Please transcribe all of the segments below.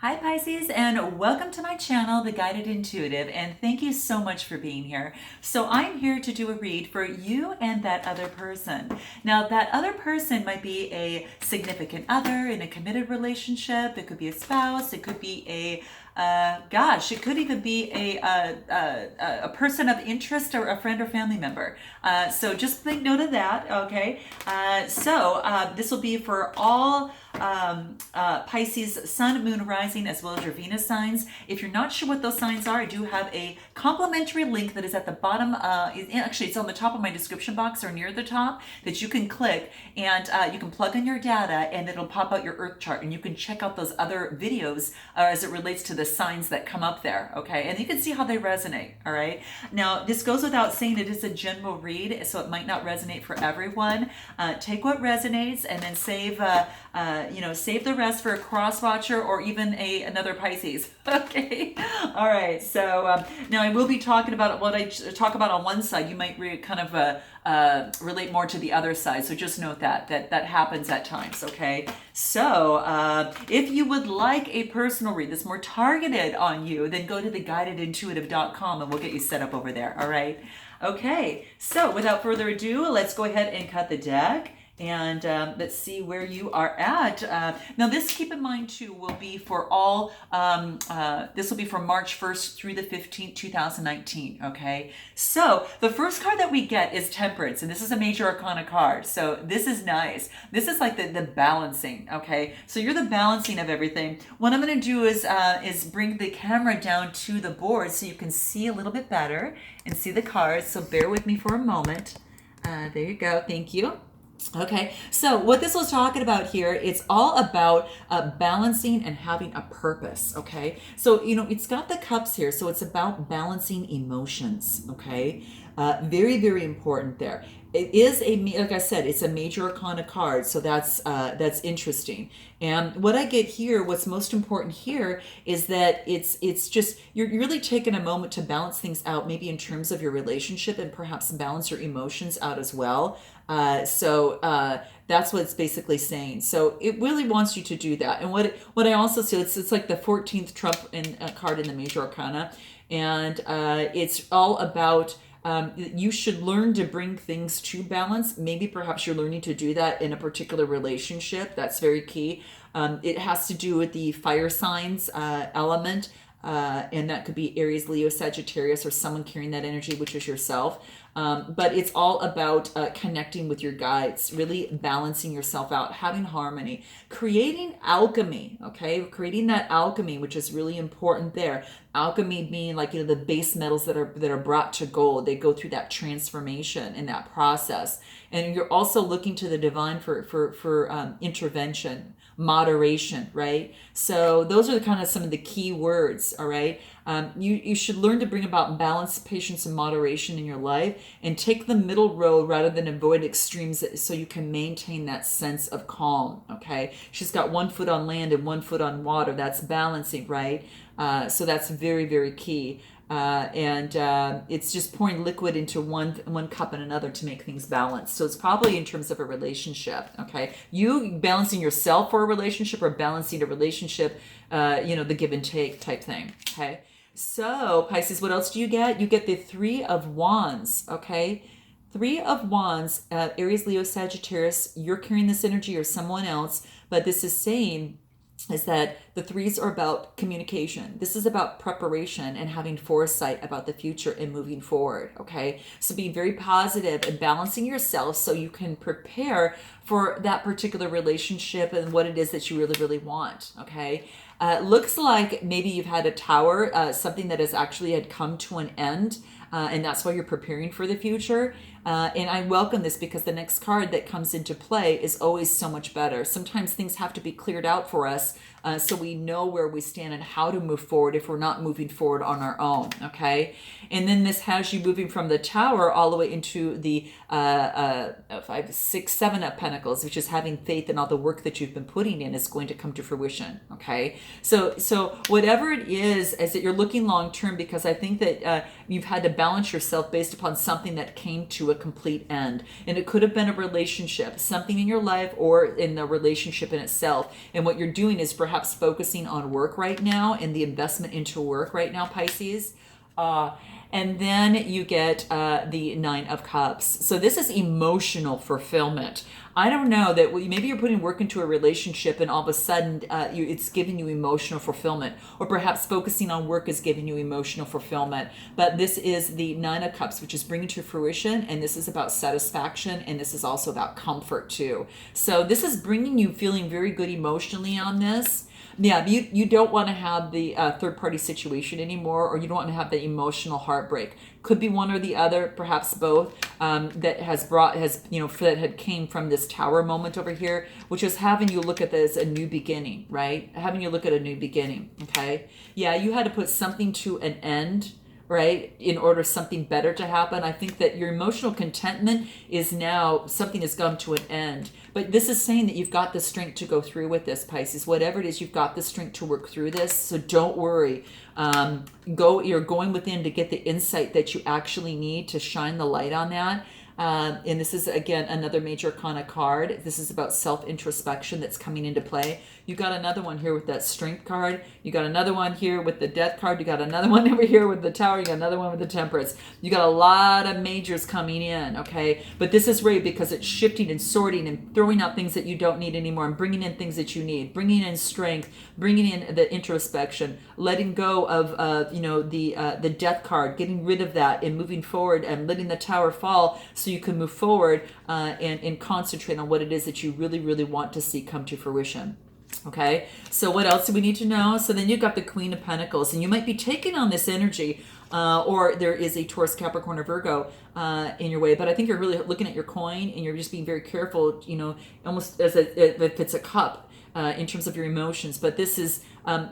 Hi Pisces, and welcome to my channel, The Guided Intuitive, and thank you so much for being here. So I'm here to do a read for you and that other person. Now that other person might be a significant other in a committed relationship, it could be a spouse, it could be it could even be a person of interest or a friend or family member. So just take note of that, okay? This will be for all Pisces, Sun, Moon, Rising, as well as your Venus signs. If you're not sure what those signs are, I do have a complimentary link that is at the bottom. Actually, it's on the top of my description box or near the top that you can click, and you can plug in your data, and it'll pop out your Earth chart, and you can check out those other videos as it relates to the signs that come up there. Okay, and you can see how they resonate. All right. Now, this goes without saying, it is a general read, so it might not resonate for everyone. Take what resonates, and then save the rest for a cross watcher or even another Pisces. Okay. All right. So now I will be talking about what I talk about on one side. You might relate more to the other side. So just note that happens at times. Okay. So if you would like a personal read that's more targeted on you, then go to theguidedintuitive.com and we'll get you set up over there. All right. Okay. So without further ado, let's go ahead and cut the deck. And let's see where you are at. Now this, keep in mind too, will be for all, this will be from March 1st through the 15th, 2019, okay? So the first card that we get is Temperance, and this is a major arcana card. So this is nice. This is like the balancing, okay? So you're the balancing of everything. What I'm gonna do is bring the camera down to the board so you can see a little bit better and see the cards. So bear with me for a moment. There you go, thank you. Okay, so what this was talking about here, it's all about balancing and having a purpose, okay? So, it's got the cups here, so it's about balancing emotions, okay? Very, very important there. It is like I said, it's a major arcana card, so that's interesting. And what I get here, what's most important here, is that it's just you're really taking a moment to balance things out, maybe in terms of your relationship, and perhaps balance your emotions out as well. That's what it's basically saying. So it really wants you to do that. And what I also see, it's like the 14th Trump card in the major arcana, and it's all about. You should learn to bring things to balance. Maybe perhaps you're learning to do that in a particular relationship. That's very key. It has to do with the fire signs element. And that could be Aries, Leo, Sagittarius, or someone carrying that energy, which is yourself. But it's all about connecting with your guides, really balancing yourself out, having harmony, creating alchemy, okay? Creating that alchemy, which is really important there. Alchemy being like, the base metals that are brought to gold. They go through that transformation in that process. And you're also looking to the divine for intervention, moderation, right? So those are kind of some of the key words, all right? You should learn to bring about balance, patience, and moderation in your life, and take the middle road rather than avoid extremes, so you can maintain that sense of calm, okay? She's got one foot on land and one foot on water. That's balancing, right? So that's very, very key. It's just pouring liquid into one cup and another to make things balanced. So it's probably in terms of a relationship, okay? You balancing yourself for a relationship, or balancing a relationship, the give and take type thing, okay? So Pisces, what else do you get? You get the Three of Wands, okay? Three of Wands, Aries, Leo, Sagittarius. You're carrying this energy, or someone else, but this is saying is that the threes are about communication. This is about preparation and having foresight about the future and moving forward, okay? So be very positive and balancing yourself so you can prepare for that particular relationship and what it is that you really, really want, okay? Looks like maybe you've had a tower, something that has actually had come to an end, and that's why you're preparing for the future. And I welcome this, because the next card that comes into play is always so much better. Sometimes things have to be cleared out for us, so we know where we stand and how to move forward if we're not moving forward on our own, okay? And then this has you moving from the Tower all the way into the 5, 6, 7 of Pentacles, which is having faith in all the work that you've been putting in is going to come to fruition, okay? So whatever it is that you're looking long term, because I think that you've had to balance yourself based upon something that came to a complete end. And it could have been a relationship, something in your life, or in the relationship in itself. And what you're doing is perhaps perhaps focusing on work right now and the investment into work right now, Pisces. And then you get the Nine of Cups. So this is emotional fulfillment. I don't know that maybe you're putting work into a relationship and all of a sudden it's giving you emotional fulfillment, or perhaps focusing on work is giving you emotional fulfillment. But this is the Nine of Cups, which is bringing to fruition, and this is about satisfaction, and this is also about comfort too. So this is bringing you feeling very good emotionally on this. Yeah, you don't want to have the third party situation anymore, or you don't want to have the emotional heartbreak. Could be one or the other, perhaps both. That had came from this Tower moment over here, which is having you look at this as a new beginning, right? Having you look at a new beginning. Okay, yeah, you had to put something to an end, right, in order something better to happen. I think that your emotional contentment is now something has come to an end. But this is saying that you've got the strength to go through with this, Pisces. Whatever it is, you've got the strength to work through this. So don't worry. You're going within to get the insight that you actually need to shine the light on that. And this is, again, another major arcana card. This is about self-introspection that's coming into play. You got another one here with that Strength card. You got another one here with the Death card. You got another one over here with the Tower. You got another one with the Temperance. You got a lot of majors coming in, okay? But this is great because it's shifting and sorting and throwing out things that you don't need anymore and bringing in things that you need, bringing in strength, bringing in the introspection, letting go of the Death card, getting rid of that and moving forward and letting the Tower fall so you can move forward and concentrate on what it is that you really, really want to see come to fruition. Okay, so what else do we need to know? So then you've got the Queen of Pentacles, and you might be taking on this energy, or there is a Taurus, Capricorn, or Virgo in your way. But I think you're really looking at your coin, and you're just being very careful, almost as if it's a cup in terms of your emotions. But this is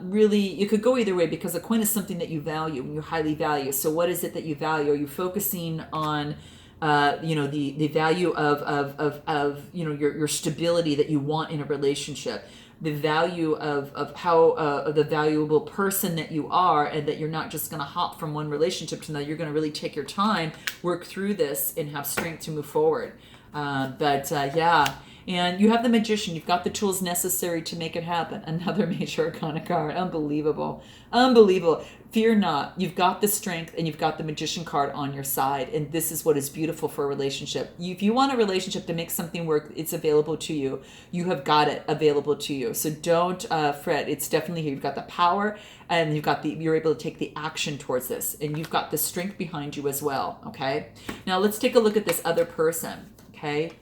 really, you could go either way because a coin is something that you value and you highly value. So what is it that you value? Are you focusing on the value of your stability that you want in a relationship, the value of how the valuable person that you are, and that you're not just going to hop from one relationship to another. You're going to really take your time, work through this, and have strength to move forward. Yeah. And you have the Magician. You've got the tools necessary to make it happen. Another major arcana card. Unbelievable. Unbelievable. Fear not. You've got the strength and you've got the Magician card on your side. And this is what is beautiful for a relationship. If you want a relationship to make something work, it's available to you. You have got it available to you. So don't fret. It's definitely here. You've got the power and you're able to take the action towards this. And you've got the strength behind you as well. Okay. Now let's take a look at this other person. Okay.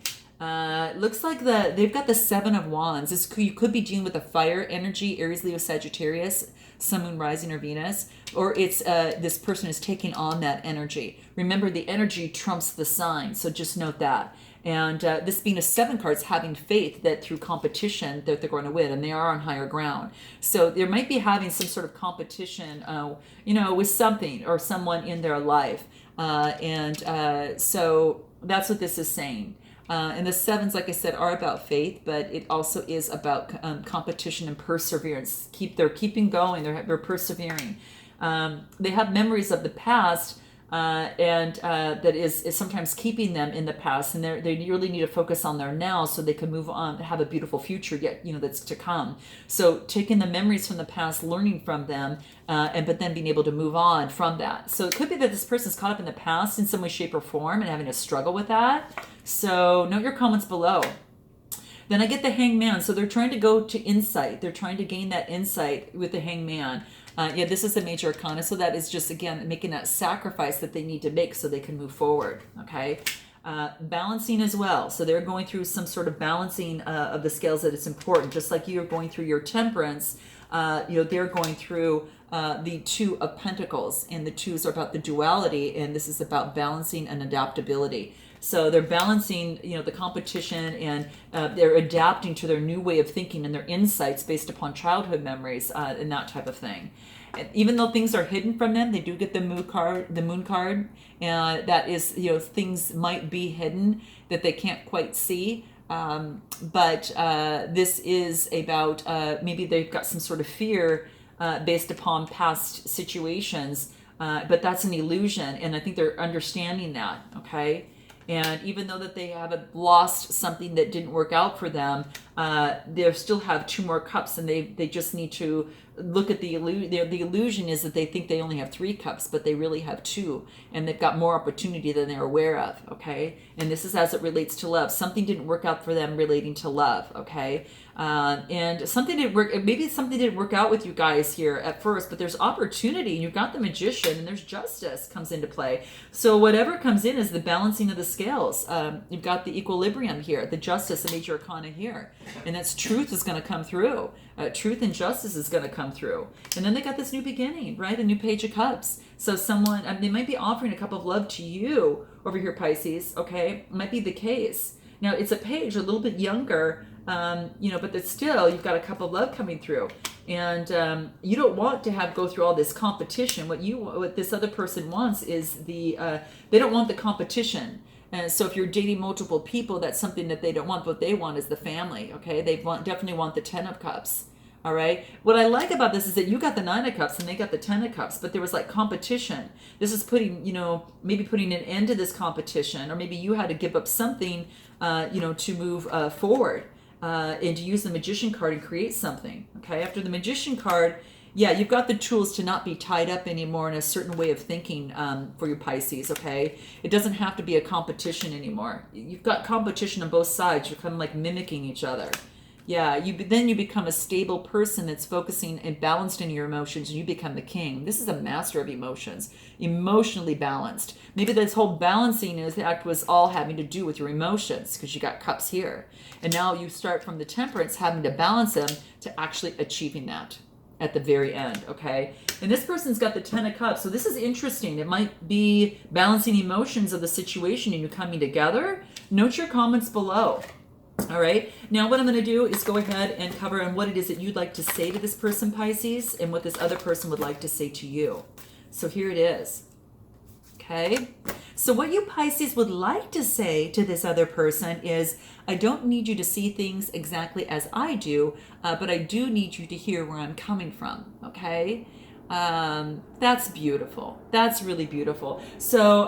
Looks like they've got the Seven of Wands. You could be dealing with a fire energy, Aries, Leo, Sagittarius, Sun, Moon, Rising, or Venus, or it's this person is taking on that energy. Remember, the energy trumps the sign, so just note that. And this being a 7 card, it's having faith that through competition that they're going to win, and they are on higher ground. So there might be having some sort of competition, with something or someone in their life, so that's what this is saying. And the 7s, like I said, are about faith, but it also is about competition and perseverance. They're keeping going. They're persevering. They have memories of the past, and that is sometimes keeping them in the past, and they really need to focus on their now so they can move on, have a beautiful future yet that's to come. So taking the memories from the past, learning from them, but then being able to move on from that. So it could be that this person's caught up in the past in some way, shape, or form and having to struggle with that. So note your comments below. Then I get the Hangman. So they're trying to go to insight. They're trying to gain that insight with the Hangman. This is a major arcana. So that is just, again, making that sacrifice that they need to make so they can move forward. Okay. Balancing as well. So they're going through some sort of balancing of the scales that it's important. Just like you're going through your temperance, they're going through the Two of Pentacles. And the twos are about the duality. And this is about balancing and adaptability. So they're balancing, the competition, and they're adapting to their new way of thinking and their insights based upon childhood memories and that type of thing. And even though things are hidden from them, they do get the Moon card, and that is, things might be hidden that they can't quite see. But this is about maybe they've got some sort of fear based upon past situations, but that's an illusion, and I think they're understanding that. Okay. And even though that they haven't lost something that didn't work out for them, they still have 2 more cups, and they just need to look at the illusion is that they think they only have 3 cups, but they really have 2, and they've got more opportunity than they're aware of. Okay, and this is as it relates to love. Something didn't work out for them relating to love. Okay, and something didn't work. Maybe something didn't work out with you guys here at first, but there's opportunity. You've got the Magician, and there's justice comes into play. So whatever comes in is the balancing of the scales. You've got the equilibrium here, the justice, the major arcana here, and that's truth is going to come through. Truth and justice is going to come through. And then they got this new beginning, right? A new Page of Cups. So someone, they might be offering a cup of love to you over here, Pisces, okay? Might be the case. Now, it's a page, a little bit younger, but it's still, you've got a cup of love coming through. And you don't want to go through all this competition. What this other person wants is they don't want the competition. And so if you're dating multiple people, that's something that they don't want. What they want is the family, okay? They definitely want the 10 of Cups, all right? What I like about this is that you got the 9 of Cups and they got the 10 of Cups, but there was like competition. This is putting, maybe putting an end to this competition, or maybe you had to give up something, to move forward and to use the Magician card and create something, okay? After the Magician card, yeah, you've got the tools to not be tied up anymore in a certain way of thinking for your Pisces, okay? It doesn't have to be a competition anymore. You've got competition on both sides. You're kind of like mimicking each other. Yeah, then you become a stable person that's focusing and balanced in your emotions, and you become the king. This is a master of emotions, emotionally balanced. Maybe this whole balancing act was all having to do with your emotions because you got cups here. And now you start from the temperance, having to balance them to actually achieving that at the very end, okay? And this person's got the 10 of Cups, so this is interesting. It might be balancing emotions of the situation and you coming together. Note your comments below, all right? Now what I'm going to do is go ahead and cover on what it is that you'd like to say to this person, Pisces, and what this other person would like to say to you. So here it is, okay? So what you Pisces would like to say to this other person is, I don't need you to see things exactly as I do, but I do need you to hear where I'm coming from, okay? That's beautiful. That's really beautiful. So,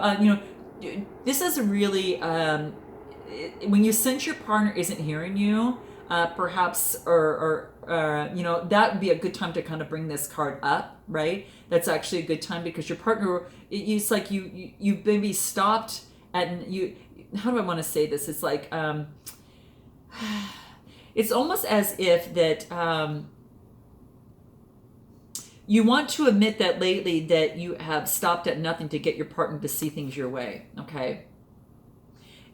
this is really, when you sense your partner isn't hearing you, perhaps, that would be a good time to kind of bring this card up, right? That's actually a good time because your partner, it's like you maybe stopped how do I want to say this? It's like, it's almost as if that you want to admit that lately that you have stopped at nothing to get your partner to see things your way, okay?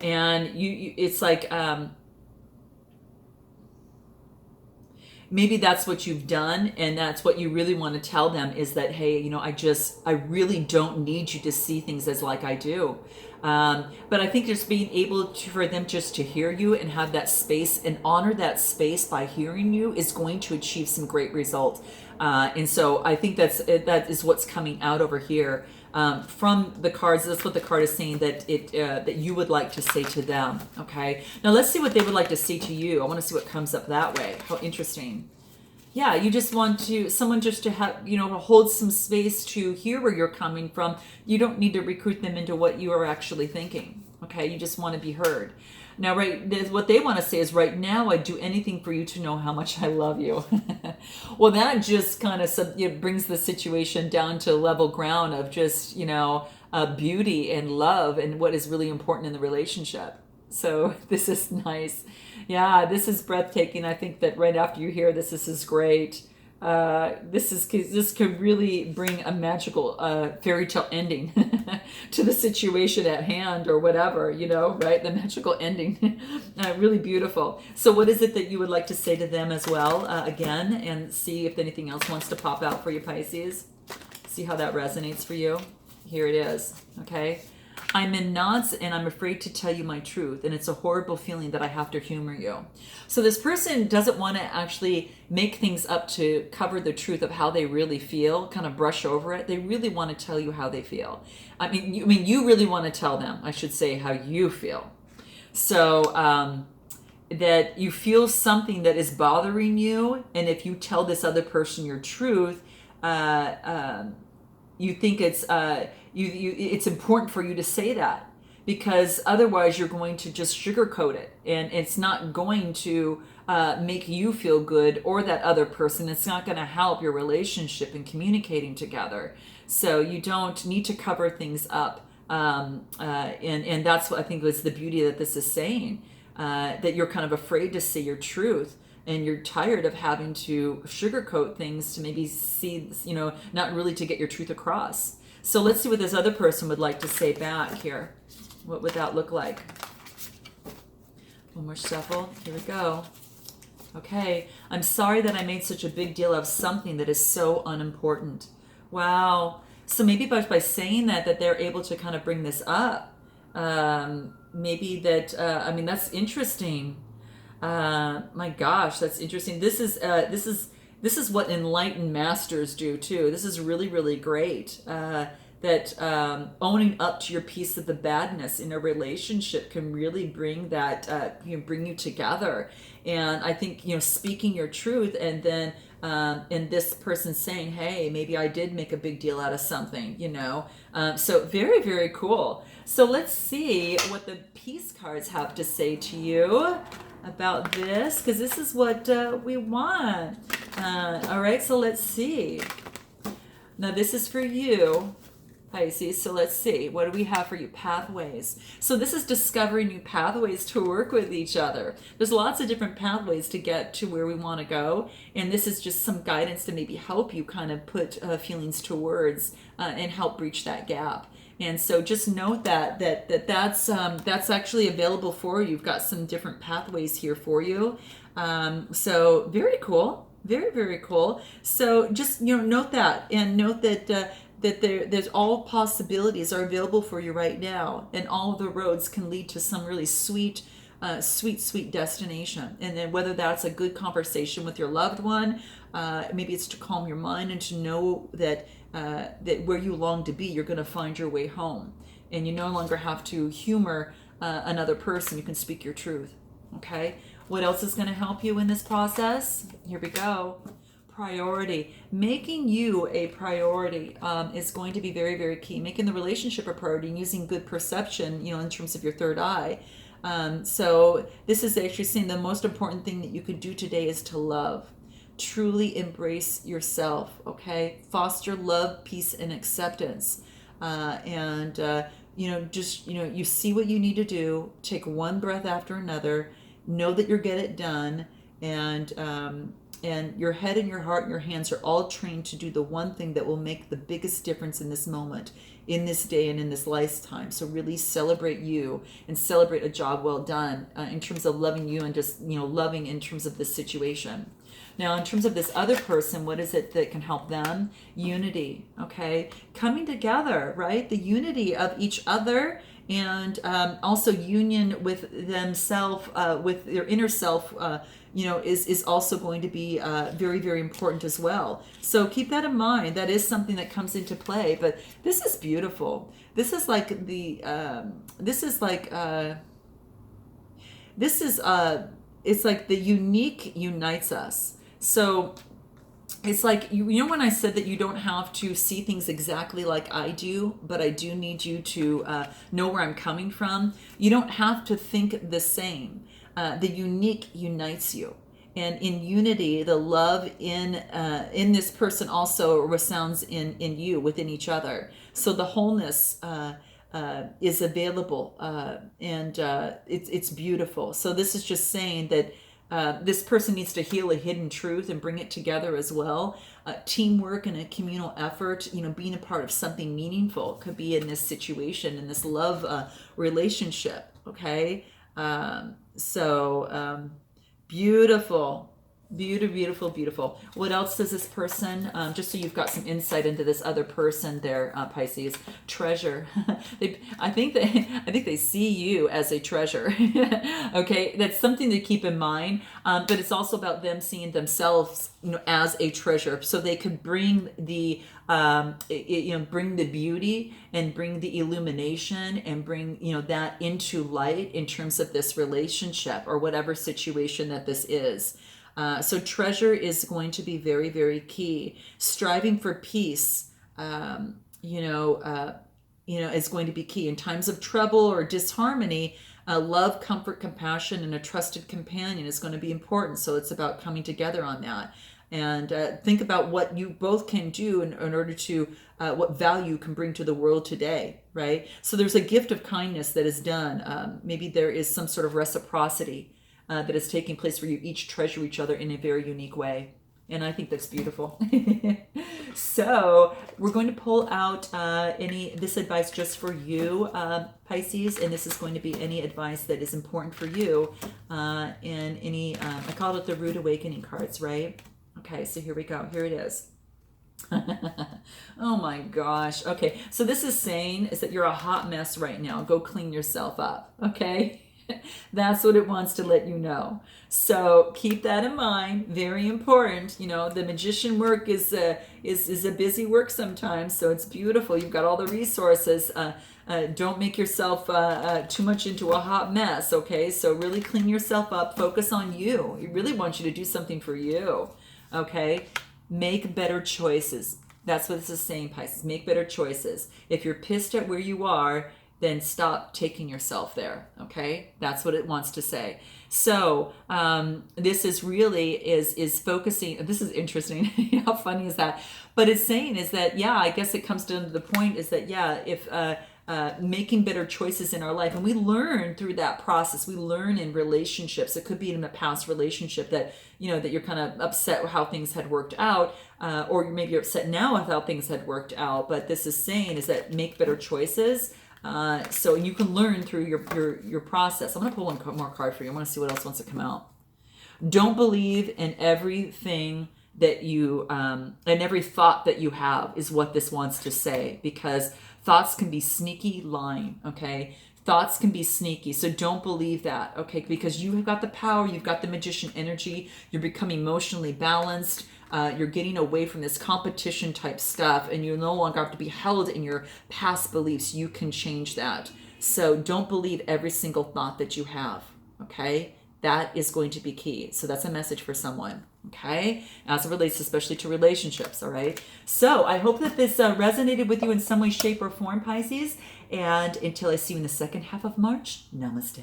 And it's like, maybe that's what you've done, and that's what you really want to tell them is that, hey, I really don't need you to see things as like I do. But I think just being able for them just to hear you and have that space and honor that space by hearing you is going to achieve some great results. And so I think that is what's coming out over here. From the cards, that's what the card is saying that you would like to say to them. Okay, now let's see what they would like to say to you. I want to see what comes up that way. How interesting. Yeah, you just want someone just to have, hold some space to hear where you're coming from. You don't need to recruit them into what you are actually thinking. Okay, you just want to be heard. Now, what they want to say is, right now, I'd do anything for you to know how much I love you. Well, that just kind of brings the situation down to level ground of just, beauty and love and what is really important in the relationship. So this is nice. Yeah, this is breathtaking. I think that right after you hear this is great. This could really bring a magical fairy tale ending to the situation at hand, or whatever, right? The magical ending. Really beautiful. So what is it that you would like to say to them as well, again, and see if anything else wants to pop out for you, Pisces? See how that resonates for you? Here it is, okay? I'm in knots and I'm afraid to tell you my truth, and it's a horrible feeling that I have to humor you. So this person doesn't want to actually make things up to cover the truth of how they really feel, kind of brush over it. They really want to tell you how they feel. You really want to tell them, I should say, how you feel. So that you feel something that is bothering you, and if you tell this other person your truth, you think it's important for you to say that. because otherwise you're going to just sugarcoat it, and it's not going to make you feel good or that other person. It's not going to help your relationship and communicating together. So you don't need to cover things up. And that's what I think was the beauty that this is saying, that you're kind of afraid to say your truth, and you're tired of having to sugarcoat things to maybe see, not really to get your truth across. So let's see what this other person would like to say back here. What would that look like? One more shuffle. Here we go. Okay. I'm sorry that I made such a big deal of something that is so unimportant. Wow. So maybe by saying that they're able to kind of bring this up. Maybe that, that's interesting. My gosh, that's interesting. This is what enlightened masters do too. This is really, really great. That owning up to your piece of the badness in a relationship can really bring that, bring you together. And I think, speaking your truth, and then and this person saying, hey, maybe I did make a big deal out of something, so very, very cool. So let's see what the peace cards have to say to you about this, because this is what we want. All right, so let's see. Now this is for you, Pisces. So let's see, what do we have for you? Pathways. So this is discovering new pathways to work with each other. There's lots of different pathways to get to where we want to go, and this is just some guidance to maybe help you kind of put feelings to words and help breach that gap. And so just note that's actually available for you. You've got some different pathways here for you. So very cool, very, very cool. So just note that, and note that there's all possibilities are available for you right now, and all of the roads can lead to some really sweet destination. And then whether that's a good conversation with your loved one, maybe it's to calm your mind and to know that where you long to be, you're going to find your way home, and you no longer have to humor another person. You can speak your truth. Okay, what else is going to help you in this process? Here we go. Priority. Making you a priority is going to be very, very key. Making the relationship a priority and using good perception, in terms of your third eye. So this is actually saying the most important thing that you could do today is to love. Truly embrace yourself, okay? Foster love, peace, and acceptance. You see what you need to do. Take one breath after another. Know that you'll get it done. And your head and your heart and your hands are all trained to do the one thing that will make the biggest difference in this moment, in this day, and in this lifetime. So really celebrate you and celebrate a job well done in terms of loving you, and just, loving in terms of this situation. Now, in terms of this other person, what is it that can help them? Unity, okay? Coming together, right? The unity of each other, and also union with themselves, with their inner self, is also going to be very, very important as well. So keep that in mind. That is something that comes into play. But this is beautiful. This is like it's like the unique unites us. So it's like, when I said that you don't have to see things exactly like I do, but I do need you to know where I'm coming from. You don't have to think the same. The unique unites you, and in unity, the love in this person also resounds in you, within each other. So the wholeness is available, and it's beautiful. So this is just saying that this person needs to heal a hidden truth and bring it together as well. Teamwork and a communal effort, being a part of something meaningful could be in this situation, in this love relationship. Okay. Beautiful, beautiful, beautiful. What else does this person, just so you've got some insight into this other person there, Pisces? Treasure. I think they see you as a treasure. Okay, that's something to keep in mind. But it's also about them seeing themselves, as a treasure, so they could bring the bring the beauty and bring the illumination and bring that into light in terms of this relationship or whatever situation that this is. So treasure is going to be very, very key. Striving for peace, is going to be key. In times of trouble or disharmony, love, comfort, compassion, and a trusted companion is going to be important. So it's about coming together on that. And think about what you both can do in order to, what value you can bring to the world today, right? So there's a gift of kindness that is done. Maybe there is some sort of reciprocity that is taking place where you each treasure each other in a very unique way. And I think that's beautiful. So we're going to pull out this advice just for you, Pisces, and this is going to be any advice that is important for you in any, I called it the Rude Awakening cards, right? Okay, so here we go. Here it is. Oh my gosh. Okay, so this is saying is that you're a hot mess right now. Go clean yourself up, okay? That's what it wants to let you know. So keep that in mind. Very important. The magician work is a busy work sometimes. So it's beautiful. You've got all the resources. Don't make yourself too much into a hot mess. Okay. So really clean yourself up. Focus on you. It really wants you to do something for you. Okay. Make better choices. That's what this is saying, Pisces. Make better choices. If you're pissed at where you are, then stop taking yourself there. Okay, that's what it wants to say. So this is really is focusing. This is interesting. How funny is that? But it's saying is that, yeah, I guess it comes down to the point is that, yeah, if making better choices in our life, and we learn through that process. We learn in relationships. It could be in a past relationship that that you're kind of upset with how things had worked out, or maybe you're upset now with how things had worked out. But this is saying is that make better choices. So you can learn through your process. I'm going to pull one more card for you. I want to see what else wants to come out. Don't believe in everything that you, and every thought that you have is what this wants to say, because thoughts can be sneaky lying, okay? Thoughts can be sneaky, so don't believe that, okay? Because you have got the power, you've got the magician energy, you're becoming emotionally balanced, you're getting away from this competition type stuff, and you no longer have to be held in your past beliefs. You can change that. So don't believe every single thought that you have, okay? That is going to be key. So that's a message for someone, okay? As it relates especially to relationships, all right? So I hope that this resonated with you in some way, shape, or form, Pisces. And until I see you in the second half of March, namaste.